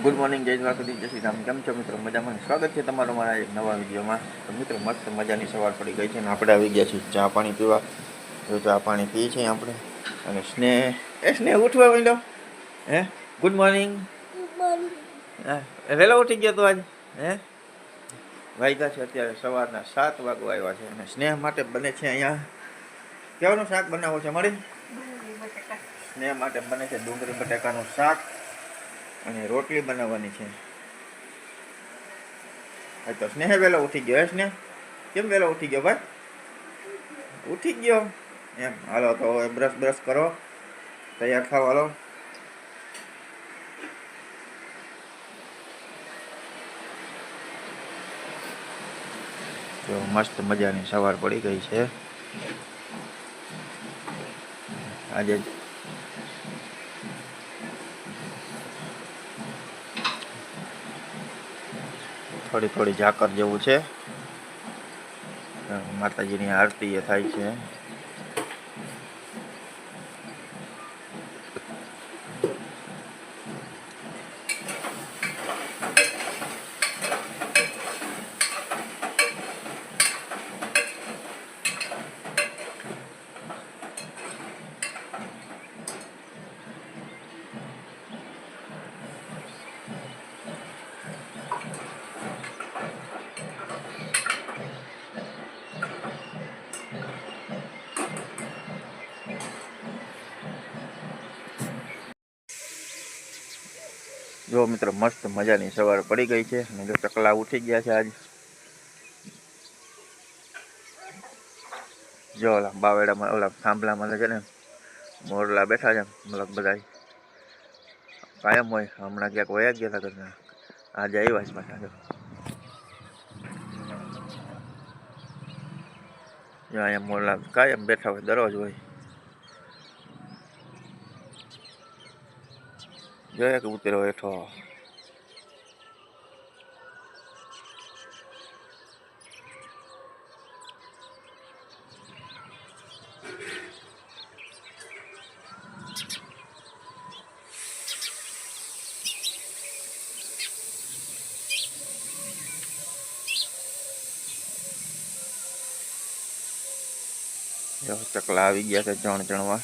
Good morning, જય દ્વારકાધીશ, જય શ્રી રામ. કેમ છો મિત્રો? મજામાં? સ્વાગત છે તમારું મારા એક નવા વિડીયોમાં. તો મિત્રો, મસ્ત મજાની સવાર પડી ગઈ છે અને આપણે આવી ગયા છીએ ચા પાણી પીવા. જો ચા પાણી પીએ છીએ આપણે. અને સ્નેહ ઉઠવા માંડ્યો. હે ગુડ મોર્નિંગ. હા, વહેલો ઉઠી ગયો તો આજ. હે વાગ્યા છે અત્યારે સવારના 7 વાગવા આવ્યા છે. અને સ્નેહ માટે બને છે અહીંયા કેવાનું શાક બનાવો છે મારી? સ્નેહ માટે બને છે ડુંગળી બટાકાનું શાક અને રોટલી બનાવવાની છે. હા, તો સ્નેહ વહેલો ઉઠી ગયો. હે સ્નેહ, કેમ વહેલો ઉઠી ગયો ભાઈ? ઉઠી ગયો એમ. હાલો તો હવે બ્રશ કરો, તૈયાર થાવ. હાલો જો મસ્ત મજાની સવાર પડી ગઈ છે આજે. થોડી થોડી ઝાકર જેવું છે. માતાજીની આરતી એ થાય છે. જો મિત્રો, મસ્ત મજાની સવાર પડી ગઈ છે અને જો ચકલા ઉઠી ગયા છે આજ. જો ઓલા બાવેડામાં, ઓલા થાંભલામાં છે ને મોરલા બેઠા છે. મતલબ બધા કાયમ હોય, હમણાં ક્યાંક વયા ગયા હતા ઘરના, આજે આવ્યા છે પાછા. જો અહીંયા મોરલા કાયમ બેઠા હોય, દરરોજ હોય. જોઈએ કે ઉતર્યો હેઠો. જો ચકલા આવી ગયા છે ચણવા.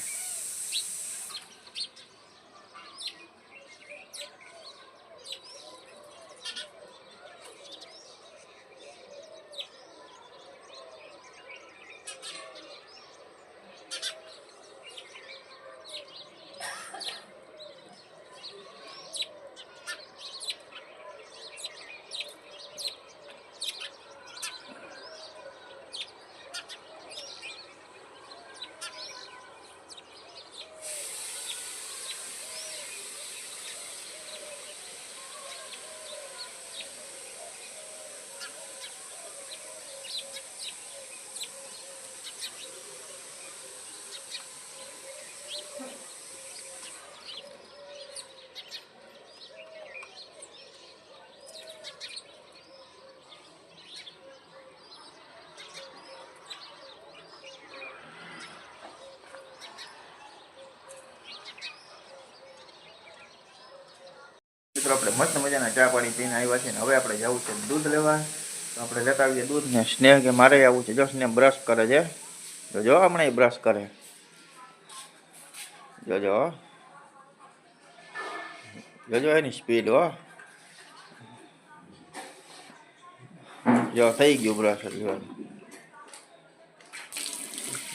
મિત્રો, આપણે મસ્ત મજાના ચા પાણી પીને આવ્યા છે ને હવે આપણે જવું છે દૂધ લેવા. તો આપણે લેતા આવીએ દૂધ. ને સ્નેહ કે મારે આવું છે. જો સ્નેહ બ્રશ કરે છે. જો હમણાં એ બ્રશ કરે. જોજો જોજો એની સ્પીડ. હો જો થઈ ગયું બ્રશ.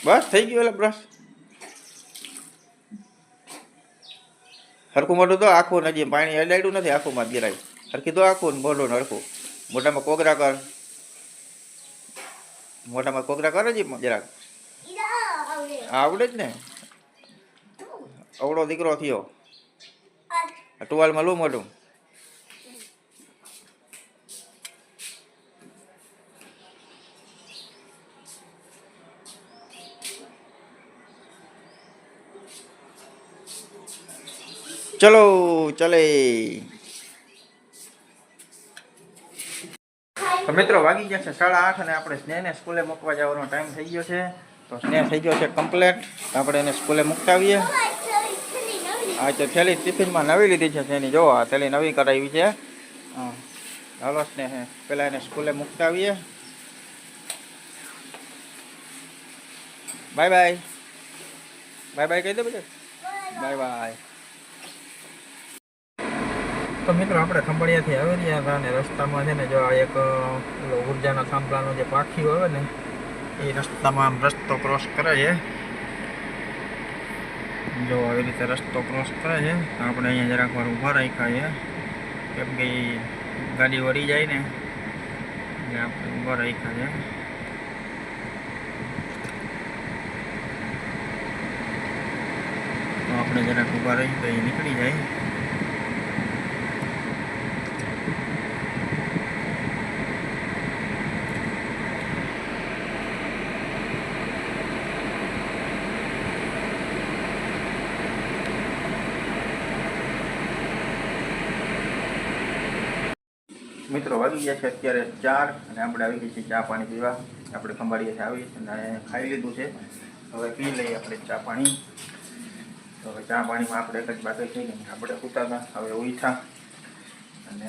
બસ થઈ ગયું એટલે બ્રશ. હરખું મોઢું તો આખું નથી, પાણી અડાડ્યું નથી. આખું માં ગિરાય હરખી તો આખું ને મોઢું ને હરખું. મોઢામાં કોગરા કર. મોઢામાં કોગરા કરે છે જરાક. આવડે જ ને. અવળો દીકરો થયો. ટુવાલમાં લો મોઢું. ચલો ચલે. તો મિત્રો, વાગી ગયા છે 8:30 અને આપણે સ્નેહને સ્કૂલે મૂકવા જવાનો ટાઈમ થઈ ગયો છે. તો સ્નેહ થઈ ગયો છે કમ્પ્લેટ. આપણે એને સ્કૂલે મૂકતા આવીએ. આ તો થેલી ટિફિનમાં નવી લીધી છે તેની જો આ થેલી નવી કરાવી છે. હા હાલો ને પેલા એને સ્કૂલે મૂકતા આવીએ. બાય બાય બાય બાય કહી દો બધે બાય બાય. તો મિત્રો આપણે ખંભાળિયાથી આવી રહ્યા હતા અને રસ્તામાં છે ને જો આ એક ઉર્જાના થાંભલાનો જે પાખીઓ આવે ને એ રસ્તામાં આમ રસ્તો ક્રોસ કરે છે. જો આવી રીતે રસ્તો ક્રોસ કરે છે. આપણે અહીંયા જરાક વાર ઊભા રાખ્યા છે કેમ કે ગાડી વળી જાય ને એટલે આપણે ઊભા રાખ્યા છે. તો આપણે જરાક ઊભા રહી તો એ નીકળી જાય. મિત્રો વાગી ગયા છે અત્યારે 4 અને આપણે આવી ગઈ છીએ ચા પાણી પીવા. આપણે ખંભાળીએથી આવી અને ખાઈ લીધું છે. હવે પી લઈએ આપણે ચા પાણી. તો હવે ચા પાણીમાં આપણે એક જ બાકી થઈ ગઈ આપણે ઉતા હતા હવે ઉઠા અને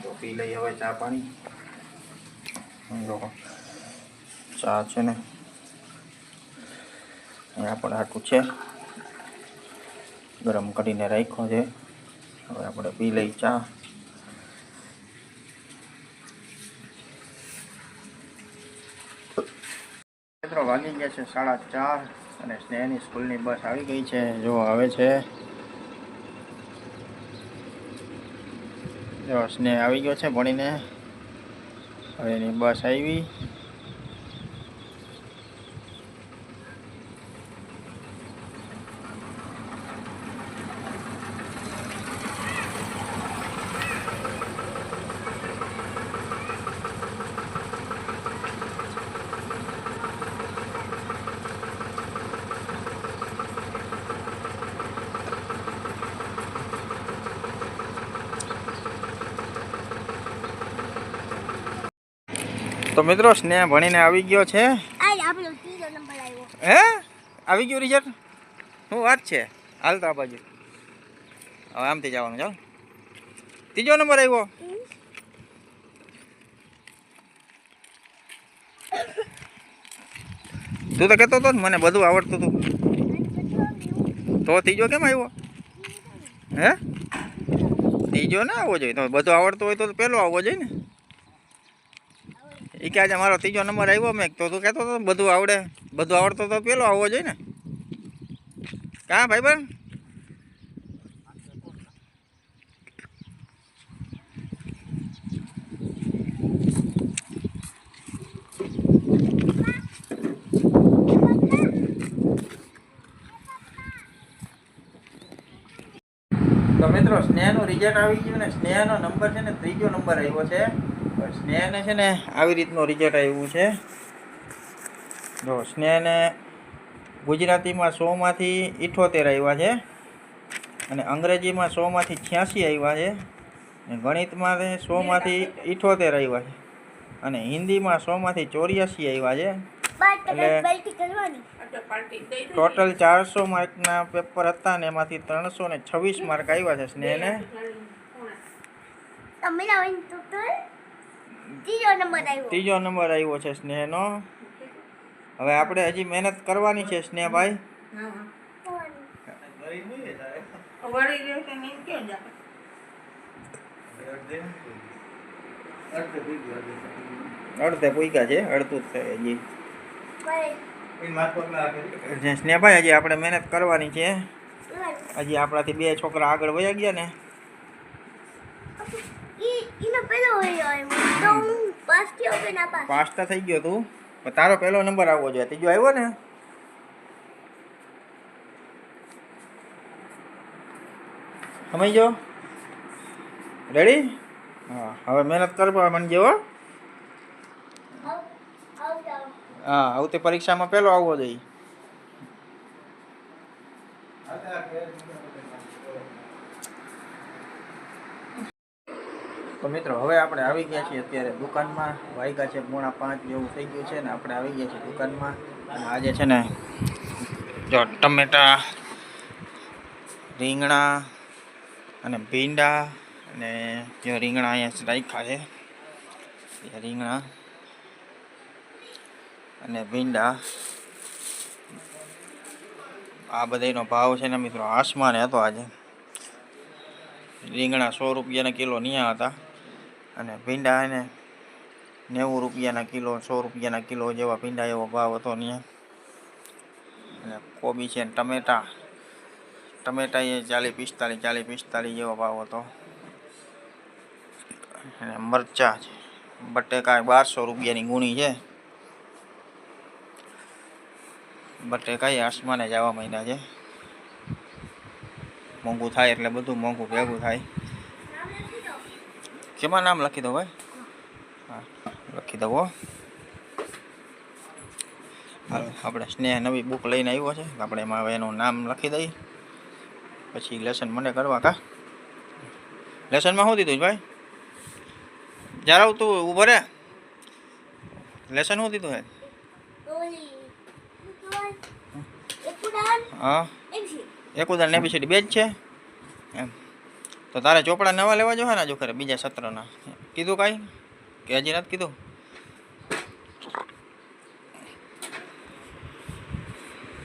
તો પી લઈએ હવે ચા પાણી. લોકો ચા છે ને અહીંયા પણ આટલું છે ગરમ કરીને રાખ્યો છે. હવે આપણે પી લઈ ચા. મિત્રો વાગી ગયા છે 4:30 અને સ્નેહની સ્કૂલની બસ આવી ગઈ છે. જો આવે છે જો સ્નેહ આવી ગયો છે ભણીને. હવે એની બસ આવી. તો મિત્રો સ્નેહ ભણીને આવી ગયો છે. હે આવી ગયો રિઝલ્ટ? શું વાત છે? હાલતા બાજુ હવે આમથી જવાનું. ચાલ 3જો નંબર આવ્યો. તું તો કહેતો હતો ને મને બધું આવડતું હતું. તો 3જો કેમ આવ્યો? હે 3જો ના આવવો જોઈએ. તો બધું આવડતું હોય તો પહેલો આવવો જોઈએ ને. એ કે આજે મારો 3જો નંબર આવ્યો. મેં તો તું કહેતો હતો બધું આવડે બધું આવડતો તો પેલો આવવો જોઈએ ને. કાં ભાઈ બન? તો મિત્રો સ્નેહનું રિઝલ્ટ આવી ગયું ને સ્નેહનો નંબર છે ને 3જો નંબર આવ્યો છે. સ્નેહને છે ને આવી રીતનું રિઝલ્ટ આવ્યું છે. જો સ્નેહને ગુજરાતીમાં 100માંથી 78 આવ્યા છે અને અંગ્રેજીમાં 100માંથી 86 આવ્યા છે અને ગણિતમાં 100માંથી 78 આવ્યા છે અને હિન્દીમાં 100માંથી 84 આવ્યા છે. એટલે ટોટલ 400 માર્કના પેપર હતા ને એમાંથી 326 માર્ક આવ્યા છે સ્નેહને. ત્રીજો નંબર આવ્યો છે સ્નેહનો. હવે આપણે હજી મહેનત કરવાની છે સ્નેહભાઈ. અડધે પૂગ્યા છે અડધું જ થાય હજી. સ્નેહભાઈ હજી આપણે મહેનત કરવાની છે. હજી આપણાથી 2 છોકરા આગળ વયા ગયા ને. પાસ તો થઈ ગયો તું પણ તારો પહેલો નંબર આવવો જોઈએ. 3જો આવ્યો ને. સમજો રેડી? હા હવે મહેનત કરવા માંડજો. હા આવતી પરીક્ષામાં પહેલો આવવો જોઈએ. તો મિત્રો હવે આપણે આવી ગયા છીએ અત્યારે દુકાનમાં. વાગ્યા છે 4:30 જેવું થઈ ગયું છે ને આપણે આવી ગયા છીએ દુકાનમાં. અને આજે છે ને જો ટમેટા રીંગણા અને ભીંડા અને જે રીંગણા અહીંયા રાખ્યા છે એ રીંગણા અને ભીંડા. આ બધાનો ભાવ છે ને મિત્રો આસમાને હતો આજે. રીંગણા 100 રૂપિયાના કિલો ન્યા હતા અને ભીંડા એને 90 રૂપિયાના કિલો 100 રૂપિયાના કિલો જેવા ભીંડા એવો ભાવ હતો ન્યા. અને કોબી છે ટમેટા એ 40-45 જેવો ભાવ હતો. અને મરચા છે બટેકા 1200 રૂપિયાની ગુણી છે. બટેકા આસમાને જવા માંડ્યા છે. મોંઘું થાય એટલે બધું મોંઘું ભેગું થાય. કેમાં નામ લખી દો ભાઈ? હા લખી દો. હાલો આપણે સ્નેહ નવી બુક લઈને આવ્યો છે, આપણે એમાં હવે એનું નામ લખી દઈએ, પછી લેસન મને કરવા. કા લેસનમાં શું દીધું ભાઈ? જ્યારે તું ઊભો રે, લેસન શું દીધું હે? હા એકુદાન ને એબીસીડી બે જ છે એમ. તો તારે ચોપડા નવા લેવા જો હે ને જો ખરે બીજા સત્રના કીધું કાંઈ કે હજી નથી કીધું?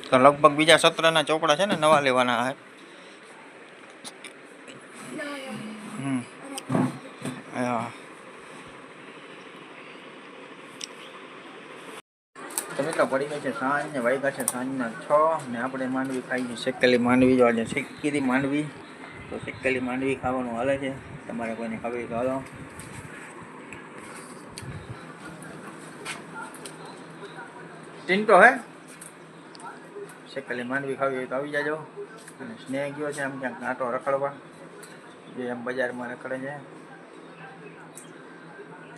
તો લગભગ બીજા સત્રના ચોપડા છે ને નવા લેવાના હે. હા તો મિત્રો પડી ગઈ છે સાંજ ને વાગ્યા છે સાંજના 6 ને આપણે માંડવી ખાઈ છે. શેકેલી માંડવી જો આજે શેકેલી માંડવી. તો શેકેલી માંડવી ખાવાનું હાલે છે. તમારે કોઈને ખાવી તો હાલો. ટિન્ટો હે શેકેલી માંડવી ખાવી હોય તો આવી જાજો. અને સ્નેહ ગયો છે આમ ક્યાંક આંટો રખડવા, જે એમ બજારમાં રખડે છે.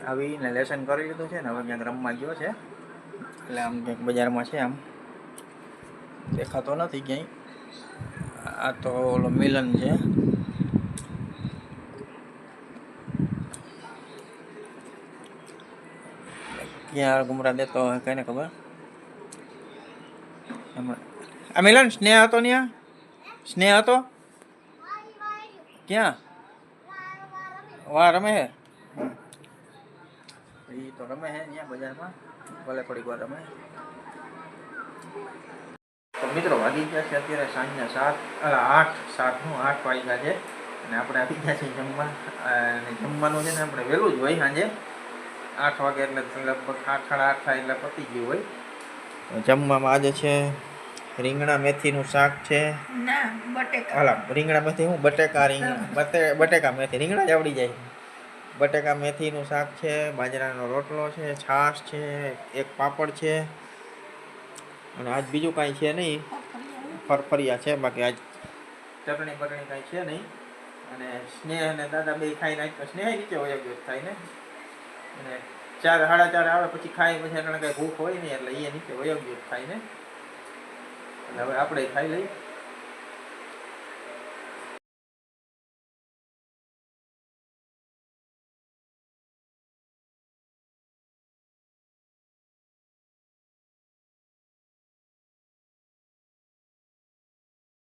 આવીને લેસન કરી લીધું છે ને હવે ક્યાંક રમવા ગયો છે, એટલે આમ ક્યાંક બજારમાં છે, આમ દેખાતો નથી ક્યાંય. આ તો ઓલો મિલન છે. ક્યાં ગુમરા દેતો હોય કઈને ખબર. આ મિલન સ્નેહ હતો ત્યાં? સ્નેહ હતો ક્યાં? વાહ રમે હે એ તો રમે હે ત્યાં બજારમાં, ભલે થોડીક વાર રમે. તો મિત્રો વાગી ગયા છે અત્યારે સાંજના 8 વાગ્યા છે અને આપણે આવી ગયા છીએ જમવા. અને જમવાનું છે ને આપણે વહેલું જ હોય સાંજે 8 વાગે, એટલે લગભગ 8 સાડા 8 થાય એટલે પતી ગયું હોય. જમવામાં આજે છે રીંગણા મેથીનું શાક છે. ના બટેકા. હાલા રીંગણા મેથી હું બટેકા બટેકા મેથી રીંગણા જ આવડી જાય. બટેકા મેથીનું શાક છે, બાજરાનો રોટલો છે, છાશ છે, એક પાપડ છે અને આજ બીજું કાંઈ છે નહીં, ફરફરિયા છે. બાકી આજ ચટણી બટણી કાંઈ છે નહીં. અને સ્નેહ અને દાદા બે ખાઈ નાખ તો સ્નેહ નીચે વયો ગયો થાય ને, અને 4 સાડા 4 આવે પછી ખાઈ, પછી એને કાંઈ ભૂખ હોય નહીં એટલે એ નીચે વયો ગયો થાય ને. એટલે હવે આપણે ખાઈ લઈએ.